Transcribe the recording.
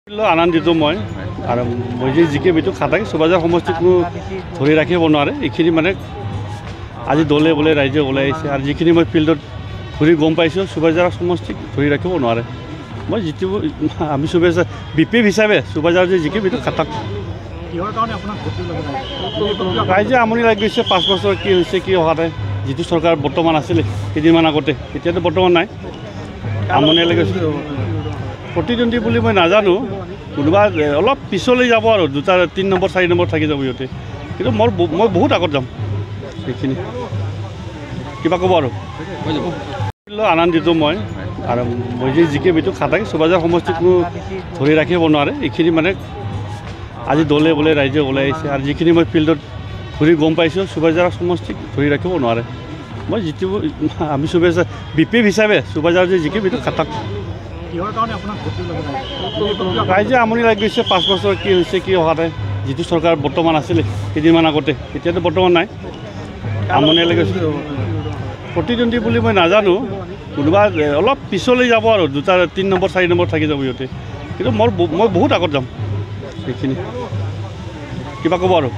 আনন্দিত মই আৰু মই যে জিকে বিটো খাটাই সুবাজাৰ সমষ্টিকো ধৰি ৰাখিব নোৱাৰে এইখিনি মানে আজি দলে বোলে ৰাইজে ওলাই আহিছে আৰু যিখিনি মই ফিল্ডত ঘূৰি গম পাইছোঁ সুবাজাৰ সমষ্টিক ধৰি ৰাখিব নোৱাৰে মই যিটো আমি সুবাজাৰ বিপি হিচাপে সুবাজাৰ যে জিকে বিটো খাটাক ৰাইজে আমনি লাগি গৈছে 5 বছৰ কি হৈছে কি হোৱা নাই যিটো চৰকাৰ বৰ্তমান আছিলে কেইদিনমান আগতে এতিয়াতো বৰ্তমান নাই আমনি লাগি গৈছে প্ৰতিদ্বন্দ্বী বুলি মই নাজানো কোনোবা অলপ পিছলৈ যাব আৰু 2-3 নম্বৰ 4 নম্বৰ থাকি যাব ইহঁতে কিন্তু মই বহুত আগত যাম সেইখিনি কিবা ক'ব আৰু আনন্দিত মই আৰু মই যে জিকে বিটো খাটাই সুবাজাৰ সমষ্টিকো ধৰি ৰাখিব নোৱাৰে এইখিনি মানে আজি দলে বোলে ৰাইজে ওলাই আহিছে আৰু যিখিনি মই ফিল্ডত ঘূৰি গম পাইছোঁ সুবাজাৰ সমষ্টিক ধৰি ৰাখিব নোৱাৰে মই যিটো আমি সুবাজাৰ বিপি হিচাপে সুবাজাৰ যে জিকে বিটো খাটাক ৰাইজে আমনি লাগি গৈছে 5 বছৰ কি হৈছে কি হোৱা নাই যিটো চৰকাৰ বৰ্তমান আছিলে কেইদিনমান আগতে এতিয়াতো বৰ্তমান নাই আমনি লাগি গৈছে প্ৰতিদ্বন্দ্বী বুলি মই নাজানো কোনোবা অলপ পিছলৈ যাব আৰু 2-3 নম্বৰ 4 নম্বৰ থাকি যাব ইহঁতে কিন্তু মই বহুত আগত যাম সেইখিনি কিবা ক'ব আৰু